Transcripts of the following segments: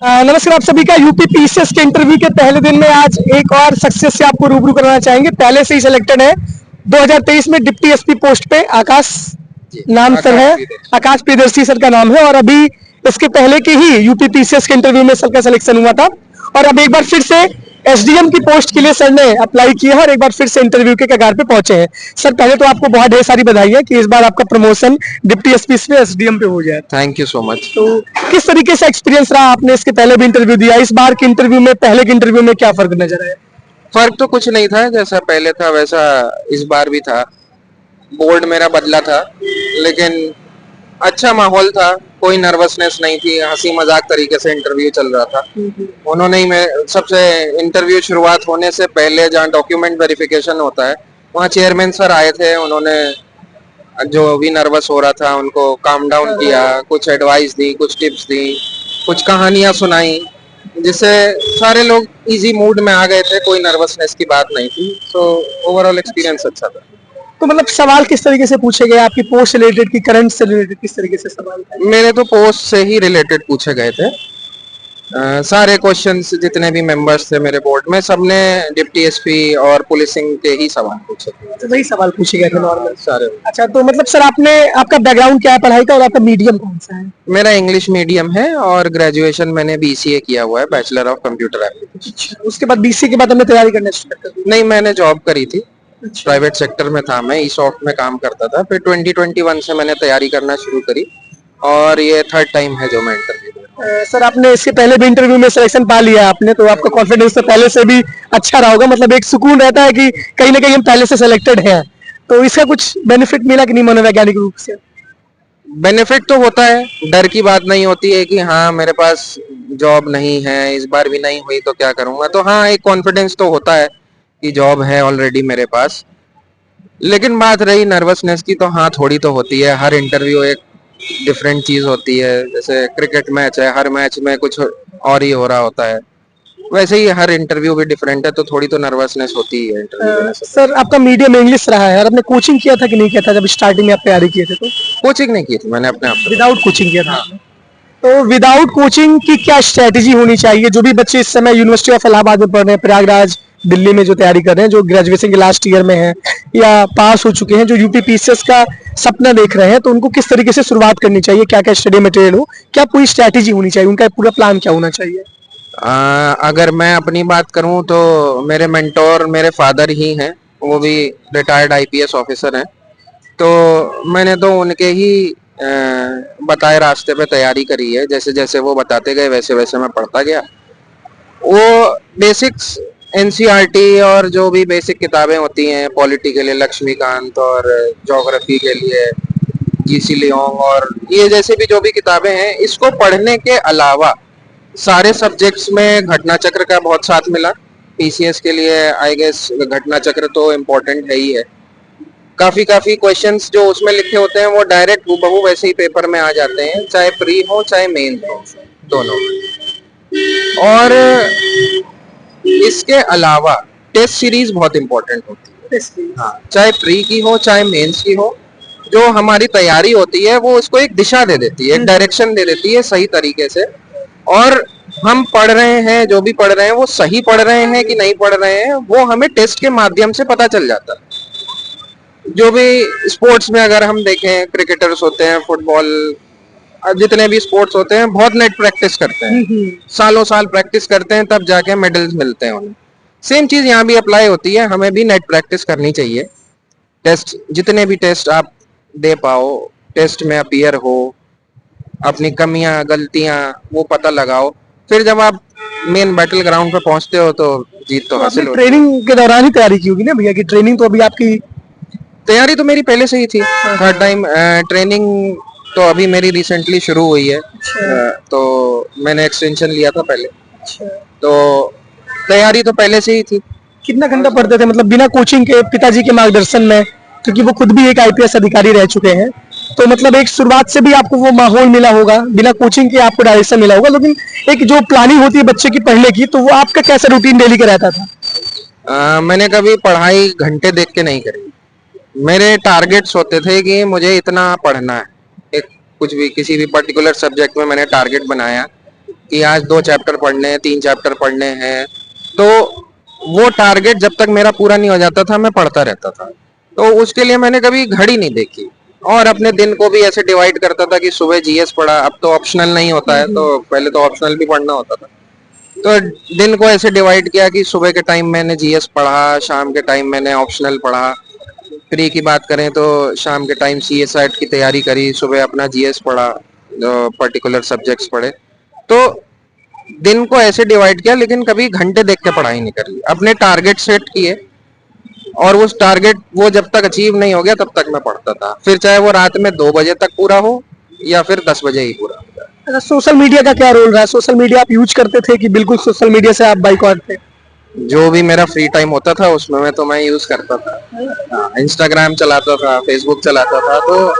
नमस्कार आप सभी का यूपी पीसीएस के इंटरव्यू के पहले दिन में आज एक और सक्सेस से आपको रूबरू करवाना चाहेंगे। पहले से ही सिलेक्टेड है 2023 में डिप्टी एसपी पोस्ट पे आकाश नाम सर है, आकाश प्रियदर्शी सर का नाम है। और अभी इसके पहले के ही यूपी पीसीएस के इंटरव्यू में सर का सिलेक्शन हुआ था और अब एक बार फिर से एसडीएम की पोस्ट के लिए सर ने अप्लाई किया है और एक बार फिर से इंटरव्यू के कगार पे पहुंचे हैं। सर पहले तो आपको बहुत ढेर सारी बधाई है कि इस बार आपका प्रमोशन डिप्टी एसपी से एसडीएम पे हो गया। Thank you so much. तो किस तरीके से एक्सपीरियंस रहा? आपने इसके पहले भी इंटरव्यू दिया, इस बार के इंटरव्यू में पहले के इंटरव्यू में क्या फर्क नजर आया? फर्क तो कुछ नहीं था, जैसा पहले था वैसा इस बार भी था। बोर्ड मेरा बदला था लेकिन अच्छा माहौल था, कोई नर्वसनेस नहीं थी, हंसी मजाक तरीके से इंटरव्यू चल रहा था। उन्होंने ही मैं सबसे इंटरव्यू शुरुआत होने से पहले जहाँ डॉक्यूमेंट वेरिफिकेशन होता है वहाँ चेयरमैन सर आए थे। उन्होंने जो भी नर्वस हो रहा था उनको काम डाउन किया, कुछ एडवाइस दी, कुछ टिप्स दी, कुछ कहानियां सुनाई, जिससे सारे लोग इजी मूड में आ गए थे। कोई नर्वसनेस की बात नहीं थी। तो ओवरऑल एक्सपीरियंस अच्छा था। तो मतलब सवाल किस तरीके से पूछे गए? आपकी पोस्ट से रिलेटेड की करंट से रिलेटेड किस तरीके से सवाल था? मेरे तो पोस्ट से ही रिलेटेड पूछे गए थे। सारे क्वेश्चंस जितने भी मेंबर्स थे मेरे बोर्ड में, सबने डिप्टी एसपी और पुलिसिंग के ही सवाल पूछे थे। तो वही सवाल पूछे गए थे नॉर्मल सारे। अच्छा, तो मतलब सर आपने आपका बैकग्राउंड क्या है पढ़ाई का और आपका मीडियम कौन सा है? मेरा इंग्लिश मीडियम है और ग्रेजुएशन मैंने बीसीए किया हुआ है, बैचलर ऑफ कंप्यूटर एप्लीकेशन। अच्छा, उसके बाद बीसीए के बाद हमने तैयारी करना स्टार्ट कर दी? नहीं, मैंने जॉब करी थी। अच्छा। प्राइवेट सेक्टर में था, मैं ई सॉफ्ट में काम करता था। फिर 2021 से मैंने तैयारी करना शुरू करी और ये थर्ड टाइम है जो मैं इंटरव्यू दे रहा हूँ। सर आपने इसके पहले भी इंटरव्यू में सिलेक्शन पा लिया है आपने, तो आपका कॉन्फिडेंस तो पहले से भी अच्छा रहा होगा। मतलब एक सुकून रहता है कि कहीं ना कहीं हम पहले से सिलेक्टेड हैं, तो इसका कुछ बेनिफिट मिला कि नहीं मनोवैज्ञानिक रूप से? बेनिफिट तो होता है, डर की बात नहीं होती है कि हाँ मेरे पास जॉब नहीं है, इस बार भी नहीं हुई तो क्या करूंगा। तो हाँ, एक कॉन्फिडेंस तो होता है कि जॉब है ऑलरेडी मेरे पास। लेकिन बात रही नर्वसनेस की, तो हाँ थोड़ी तो होती है। हर इंटरव्यू एक डिफरेंट चीज होती है। जैसे क्रिकेट मैच है, हर मैच में कुछ और ही हो रहा होता है, वैसे ही हर इंटरव्यू भी डिफरेंट है। तो थोड़ी तो नर्वसनेस होती ही है इंटरव्यू देने से। सर आपका मीडियम इंग्लिश रहा है और आपने कोचिंग किया था कि नहीं किया था जब स्टार्टिंग में आप तैयारी किए थे? तो कोचिंग नहीं की थी मैंने, अपने आप से। विदाउट कोचिंग किया था आपने? तो विदाउट कोचिंग की क्या स्ट्रेटेजी होनी चाहिए? जो भी बच्चे इस समय यूनिवर्सिटी ऑफ इलाहाबाद में पढ़ रहे हैं, प्रयागराज दिल्ली में जो तैयारी कर रहे हैं, जो ग्रेजुएशन के लास्ट ईयर में हैं या पास हो चुके हैं, जो यूपी पीसीएस का सपना देख रहे हैं, तो उनको किस तरीके से शुरुआत करनी चाहिए? क्या क्या स्टडी मटेरियल हो, क्या पूरी स्ट्रेटेजी होनी चाहिए, उनका पूरा प्लान क्या होना चाहिए? अगर मैं अपनी बात करूं तो मेरे मेंटोर मेरे फादर ही हैं। वो भी रिटायर्ड आईपीएस ऑफिसर हैं। तो मैंने तो उनके ही बताए रास्ते पे तैयारी करी है। जैसे जैसे वो बताते गए वैसे वैसे मैं पढ़ता गया। वो बेसिक्स एनसीईआरटी और जो भी बेसिक किताबें होती हैं पॉलिटी के लिए, लक्ष्मीकांत, और ज्योग्राफी के लिए जीसी लियोंग, और ये जैसे भी जो भी किताबें हैं, इसको पढ़ने के अलावा सारे सब्जेक्ट्स में घटना चक्र का बहुत साथ मिला। पीसीएस के लिए आई गेस घटना चक्र तो इम्पोर्टेंट है ही है। काफी काफी क्वेश्चंस जो उसमें लिखे होते हैं वो डायरेक्ट हूबहू वैसे ही पेपर में आ जाते हैं, चाहे प्री हो चाहे मेन हो, दोनों। और इसके अलावा टेस्ट सीरीज बहुत इंपॉर्टेंट होती है। हाँ, चाहे प्री की हो चाहे मेंस की हो, जो हमारी तैयारी होती है वो उसको एक दिशा दे देती है, एक डायरेक्शन दे देती है सही तरीके से। और हम पढ़ रहे हैं, जो भी पढ़ रहे हैं वो सही पढ़ रहे हैं कि नहीं पढ़ रहे हैं, वो हमें टेस्ट के माध्यम से पता चल जाता है। जो भी स्पोर्ट्स में अगर हम देखें, क्रिकेटर्स होते हैं, फुटबॉल, जितने भी स्पोर्ट्स होते हैं, बहुत नेट प्रैक्टिस करते हैं, सालों साल प्रैक्टिस करते हैं, तब जाके मेडल्स मिलते हैं उन्हें। सेम चीज यहाँ भी अप्लाई होती है, हमें भी नेट प्रैक्टिस करनी चाहिए। टेस्ट, जितने भी टेस्ट आप दे पाओ, टेस्ट में अपीयर हो, अपनी कमियां गलतियां वो पता लगाओ। फिर जब आप मेन बैटल ग्राउंड पे पहुंचते हो तो जीत तो हासिल होती है। ट्रेनिंग के दौरान ही तैयारी की होगी ना भैया? की ट्रेनिंग तो अभी आपकी तैयारी तो मेरी पहले से ही थी। थर्ड टाइम ट्रेनिंग तो अभी मेरी रिसेंटली शुरू हुई है। तो मैंने एक्सटेंशन लिया था पहले। तो तैयारी तो पहले से ही थी। कितना घंटा पढ़ते थे मतलब बिना कोचिंग के, पिताजी के मार्गदर्शन में? क्योंकि वो खुद भी एक आईपीएस अधिकारी रह चुके हैं, तो मतलब एक शुरुआत से भी आपको वो माहौल मिला होगा, बिना कोचिंग के आपको डायरेक्शन मिला होगा। लेकिन एक जो प्लानिंग होती है बच्चे की पढ़ने की, तो वो आपका कैसा रूटीन डेली का रहता था? मैंने कभी पढ़ाई घंटे देख के नहीं करी। मेरे टारगेट्स होते थे कि मुझे इतना पढ़ना है। एक कुछ भी, किसी भी पर्टिकुलर सब्जेक्ट में मैंने टारगेट बनाया कि आज 2 चैप्टर पढ़ने हैं, 3 चैप्टर पढ़ने हैं, तो वो टारगेट जब तक मेरा पूरा नहीं हो जाता था मैं पढ़ता रहता था। तो उसके लिए मैंने कभी घड़ी नहीं देखी और अपने दिन को भी ऐसे डिवाइड करता था कि सुबह जीएस पढ़ा, अब तो ऑप्शनल नहीं होता है, तो पहले तो ऑप्शनल भी पढ़ना होता था। तो दिन को ऐसे डिवाइड किया कि सुबह के टाइम मैंने जीएस पढ़ा, शाम के टाइम मैंने ऑप्शनल पढ़ा। प्री की बात करें तो शाम के टाइम सीए सेट की तैयारी करी, सुबह अपना जीएस पढ़ा, जो पर्टिकुलर सब्जेक्ट्स पढ़े। तो दिन को ऐसे डिवाइड किया, लेकिन कभी घंटे देख के पढ़ाई नहीं करी। अपने टारगेट सेट किए और उस टारगेट वो जब तक अचीव नहीं हो गया तब तक मैं पढ़ता था, फिर चाहे वो रात में 2 बजे तक पूरा हो या फिर 10 बजे ही पूरा हो जाए। अच्छा, सोशल मीडिया का क्या रोल रहा है? सोशल मीडिया आप यूज करते थे कि बिल्कुल सोशल मीडिया से आप बाइकआउट थे? जो भी मेरा फ्री टाइम होता था उसमें मैं यूज करता था। इंस्टाग्राम चलाता था, फेसबुक चलाता था। तो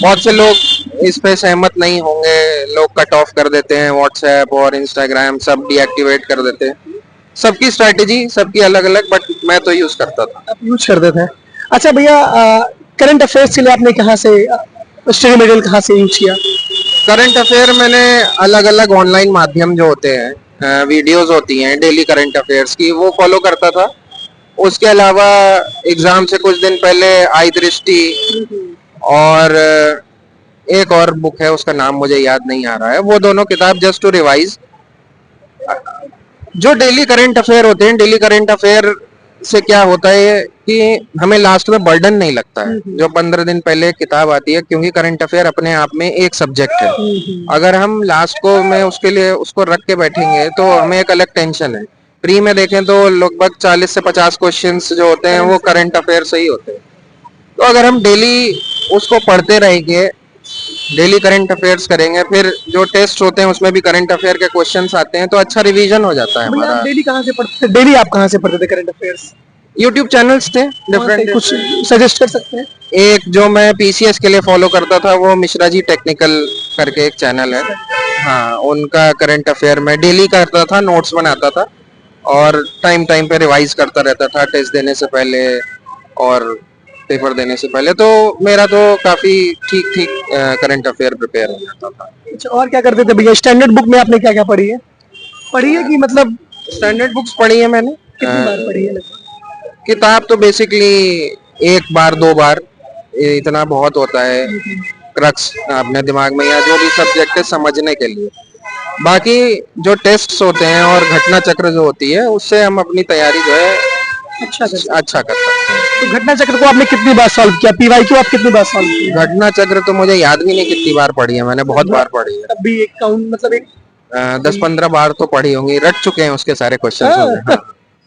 बहुत से लोग इस पे सहमत नहीं होंगे, लोग कट ऑफ कर देते हैं, व्हाट्सएप और इंस्टाग्राम सब डीएक्टिवेट कर देते हैं। सबकी स्ट्रैटेजी सबकी अलग अलग, बट मैं तो यूज करता था। आप यूज करते थे? अच्छा भैया, करंट अफेयर्स के लिए आपने कहाँ से स्टडी मटेरियल कहाँ से यूज किया? करंट अफेयर मैंने अलग अलग ऑनलाइन माध्यम जो होते हैं, वीडियोस होती हैं डेली करंट अफेयर्स की, वो फॉलो करता था। उसके अलावा एग्जाम से कुछ दिन पहले आई दृष्टि और एक और बुक है, उसका नाम मुझे याद नहीं आ रहा है, वो दोनों किताब जस्ट टू रिवाइज। जो डेली करंट अफेयर होते हैं, डेली करंट अफेयर से क्या होता है कि हमें लास्ट में बर्डन नहीं लगता है। जो 15 दिन पहले किताब आती है, क्योंकि करंट अफेयर अपने आप में एक सब्जेक्ट है। अगर हम लास्ट को में उसके लिए उसको रख के बैठेंगे तो हमें एक अलग टेंशन है। प्री में देखें तो लगभग 40 से 50 क्वेश्चंस जो होते हैं वो करंट अफेयर से ही होते हैं। तो अगर हम डेली उसको पढ़ते रहेंगे, डेली करंट अफेयर्स करेंगे, फिर जो टेस्ट होते हैं उसमें भी करंट अफेयर के क्वेश्चंस आते हैं, तो अच्छा रिवीजन हो जाता है भैया, हमारा। आप डेली कहाँ से पढ़ते थे? डेली आप कहाँ से पढ़ते थे करंट अफेयर्स? यूट्यूब चैनल्स थे डिफरेंट। कुछ सजेस्ट कर सकते हैं? एक जो मैं पीसीएस के लिए फॉलो करता था वो मिश्रा जी टेक्निकल करके एक चैनल है, हाँ, उनका करंट अफेयर मैं डेली करता था, नोट्स बनाता था और टाइम टाइम पे रिवाइज करता रहता था, टेस्ट देने से पहले और पेपर देने से पहले। तो मेरा तो काफी ठीक ठीक करंट अफेयर प्रिपेयर हो जाता था। अच्छा, और क्या करते थे भैया? स्टैंडर्ड बुक में आपने क्या क्या पढ़ी है? पढ़ी है कि मतलब स्टैंडर्ड बुक्स पढ़ी है मैंने। कितनी बार पढ़ी है लगभग? किताब तो बेसिकली एक बार 2 बार इतना बहुत होता है, क्रक्स अपने दिमाग में या जो भी सब्जेक्ट है समझने के लिए। बाकी जो टेस्ट्स होते हैं और घटना चक्र जो होती है उससे हम अपनी तैयारी जो है अच्छा कर सकते हैं। तो घटना चक्र को आपने कितनी बार सॉल्व किया? पीवाईक्यू आप कितनी बार सॉल्व किया? घटना चक्र तो मुझे याद भी नहीं कितनी बार पढ़ी है, मैंने बहुत बार पढ़ी है। तब भी एक काउंट, मतलब एक 10-15 बार तो पढ़ी होंगी, रट चुके हैं उसके सारे क्वेश्चन। हाँ।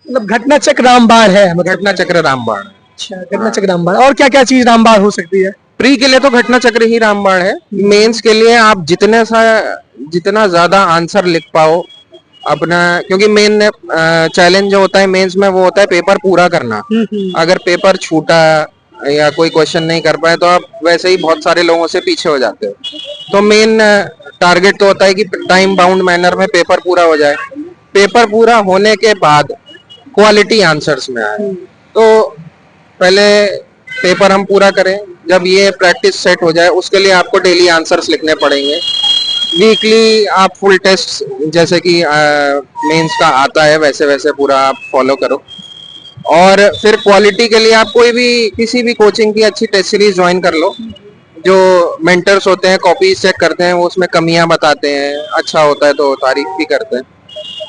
मतलब घटना चक्र रामबाण है, मतलब घटना चक्र रामबाण। अच्छा, घटना चक्र रामबाण। और क्या क्या चीज रामबाण हो सकती है? प्री के लिए तो घटना चक्र ही रामबाण है। मेंस के लिए आप जितना ज्यादा आंसर लिख पाओ अपना, क्योंकि मेन चैलेंज जो होता है मेंस में वो होता है पेपर पूरा करना। अगर पेपर छूटा या कोई क्वेश्चन नहीं कर पाए तो आप वैसे ही बहुत सारे लोगों से पीछे हो जाते हो। तो मेन टारगेट तो होता है कि टाइम बाउंड मैनर में पेपर पूरा हो जाए। पेपर पूरा होने के बाद क्वालिटी आंसर्स में आए। तो पहले पेपर हम पूरा करें, जब ये प्रैक्टिस सेट हो जाए उसके लिए आपको डेली आंसर्स लिखने पड़ेंगे। वीकली आप फुल टेस्ट जैसे कि मेंस का आता है वैसे वैसे पूरा आप फॉलो करो। और फिर क्वालिटी के लिए आप कोई भी किसी भी कोचिंग की अच्छी टेस्ट सीरीज ज्वाइन कर लो। जो मेंटर्स होते हैं कॉपी चेक करते हैं, वो उसमें कमियां बताते हैं, अच्छा होता है तो तारीफ भी करते हैं,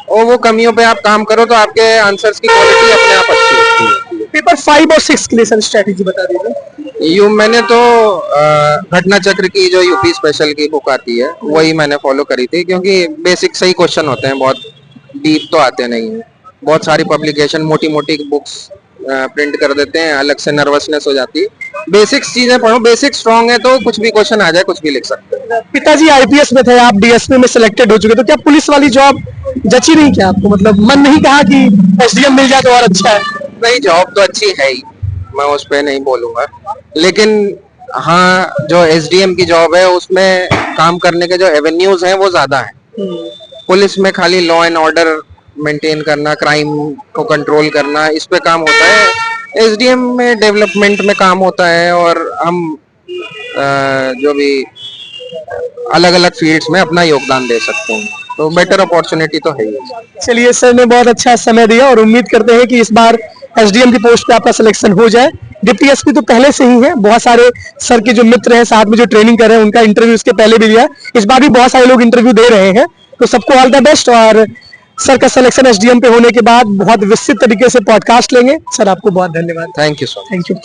और वो कमियों पे आप काम करो तो आपके आंसर्स की क्वालिटी अपने आप अच्छी होती है। पेपर 5 और 6 के लिए सर स्ट्रेटेजी बता दीजिए। मैंने तो घटना चक्र की जो यूपी स्पेशल की बुक आती है वही मैंने फॉलो करी थी, क्योंकि बेसिक सही क्वेश्चन होते हैं, बहुत डीप तो आते नहीं है। बहुत सारी पब्लिकेशन मोटी मोटी बुक्स प्रिंट कर देते हैं, अलग से नर्वसनेस हो जाती है। बेसिक्स चीजें पढ़ो, बेसिक स्ट्रांग है तो कुछ भी क्वेश्चन आ जाए, कुछ भी लिख सकते हैं। पिताजी आईपीएस में थे, आप डीएसपी में सिलेक्टेड हो चुके, तो क्या पुलिस वाली जॉब जची नहीं क्या आपको? मतलब मन नहीं कहा कि एसडीएम मिल जाए तो और अच्छा है? नहीं, जॉब तो अच्छी है ही, मैं उस पर नहीं बोलूंगा, लेकिन हाँ, जो एसडीएम की जॉब है उसमें काम करने के जो एवेन्यूज हैं वो ज्यादा हैं। पुलिस में खाली लॉ एंड ऑर्डर मेंटेन करना, क्राइम को कंट्रोल करना, इस पे काम होता है। एसडीएम में डेवलपमेंट में काम होता है, और हम जो भी अलग अलग फील्ड्स में अपना योगदान दे सकते हैं, तो बेटर अपॉर्चुनिटी तो है ही। चलिए, सर ने बहुत अच्छा समय दिया और उम्मीद करते हैं कि इस बार एसडीएम की पोस्ट पे आपका सिलेक्शन हो जाए। डिप्टी एसपी तो पहले से ही है, बहुत सारे सर के जो मित्र हैं साथ में जो ट्रेनिंग कर रहे हैं उनका इंटरव्यू इसके पहले भी दिया, इस बार भी बहुत सारे लोग इंटरव्यू दे रहे हैं, तो सबको ऑल द बेस्ट। और सर का सिलेक्शन एसडीएम पे होने के बाद बहुत विस्तृत तरीके से पॉडकास्ट लेंगे। सर आपको बहुत धन्यवाद। Thank you so much. Thank you.